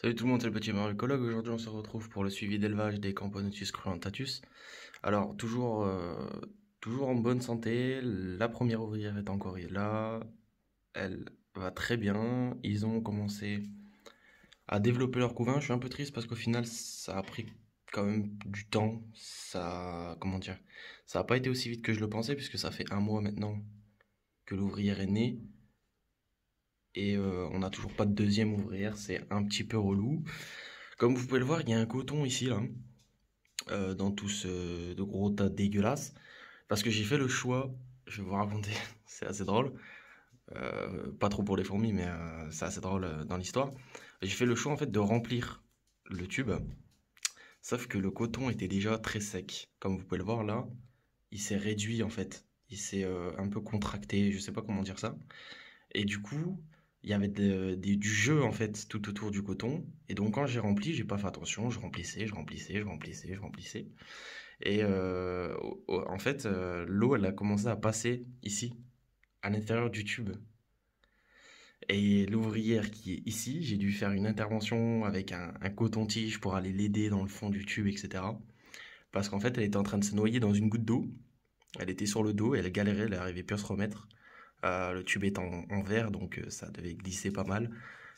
Salut tout le monde, c'est le petit Maricologue. Aujourd'hui, on se retrouve pour le suivi d'élevage des Camponotus cruentatus. Alors, toujours en bonne santé. La première ouvrière est encore là. Elle va très bien. Ils ont commencé à développer leur couvain. Je suis un peu triste parce qu'au final, ça a pris quand même du temps. Comment dire, ça n'a pas été aussi vite que je le pensais puisque ça fait un mois maintenant que l'ouvrière est née. Et on n'a toujours pas de deuxième ouvrière. C'est un petit peu relou. Comme vous pouvez le voir, il y a un coton ici, là. Dans tout ce de gros tas dégueulasse. Parce que j'ai fait le choix, je vais vous raconter, c'est assez drôle. Pas trop pour les fourmis, mais c'est assez drôle dans l'histoire. J'ai fait le choix en fait de remplir le tube, sauf que le coton était déjà très sec. Comme vous pouvez le voir là, il s'est réduit en fait. Il s'est un peu contracté, je sais pas comment dire ça. Et du coup, il y avait du jeu en fait tout autour du coton. Et donc quand j'ai rempli, j'ai pas fait attention, je remplissais, je remplissais, je remplissais, je remplissais. Et en fait, l'eau, elle a commencé à passer ici, à l'intérieur du tube. Et l'ouvrière qui est ici, j'ai dû faire une intervention avec un coton-tige pour aller l'aider dans le fond du tube, etc. Parce qu'en fait, elle était en train de se noyer dans une goutte d'eau. Elle était sur le dos, elle galérait, elle n'arrivait plus à se remettre. Le tube est en verre, donc ça devait glisser pas mal.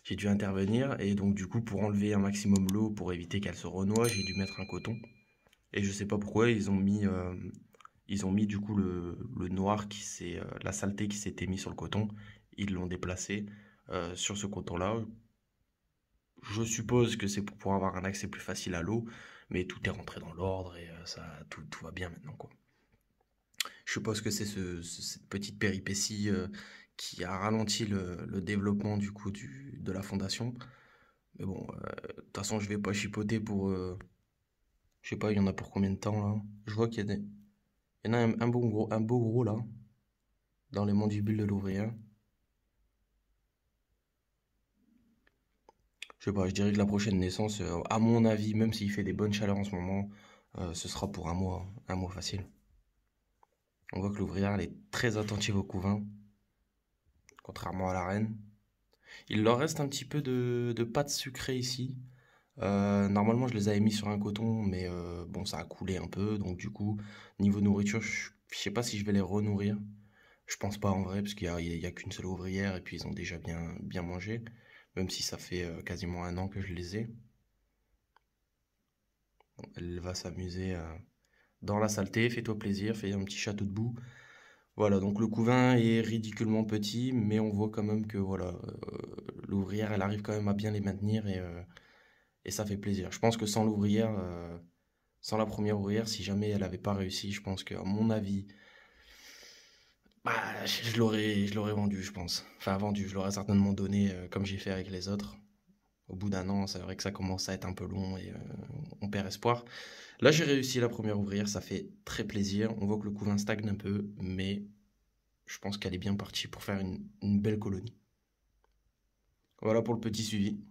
J'ai dû intervenir et donc du coup pour enlever un maximum l'eau, pour éviter qu'elle se renoie, j'ai dû mettre un coton. Et je sais pas pourquoi ils ont mis du coup le noir la saleté qui s'était mis sur le coton, ils l'ont déplacé sur ce coton-là. Je suppose que c'est pour pouvoir avoir un accès plus facile à l'eau, mais tout est rentré dans l'ordre et tout va bien maintenant quoi. Je suppose que c'est cette petite péripétie qui a ralenti le développement du coup de la fondation. Mais bon, de toute façon je vais pas chipoter pour, je sais pas, il y en a pour combien de temps là? Je vois il y en a un beau gros là, dans les mandibules de l'ouvrier. Je sais pas, je dirais que la prochaine naissance, à mon avis, même s'il fait des bonnes chaleurs en ce moment, ce sera pour un mois facile. On voit que l'ouvrière, elle est très attentive au couvain, contrairement à la reine. Il leur reste un petit peu de pâte sucrée ici. Normalement, je les avais mis sur un coton, mais bon, ça a coulé un peu, donc du coup, niveau nourriture, je sais pas si je vais les renourrir. Je pense pas en vrai, parce qu'il y a qu'une seule ouvrière et puis ils ont déjà bien mangé, même si ça fait quasiment un an que je les ai. Elle va s'amuser dans la saleté, fais-toi plaisir, fais un petit château de boue. Voilà, donc le couvain est ridiculement petit, mais on voit quand même que voilà, l'ouvrière, elle arrive quand même à bien les maintenir et ça fait plaisir. Je pense que sans l'ouvrière, sans la première ouvrière, si jamais elle n'avait pas réussi, je pense qu'à mon avis, bah, je l'aurais vendu, je pense. Enfin, vendu, je l'aurais certainement donné comme j'ai fait avec les autres. Au bout d'un an, c'est vrai que ça commence à être un peu long et on perd espoir. Là, j'ai réussi la première ouvrière, ça fait très plaisir. On voit que le couvain stagne un peu, mais je pense qu'elle est bien partie pour faire une belle colonie. Voilà pour le petit suivi.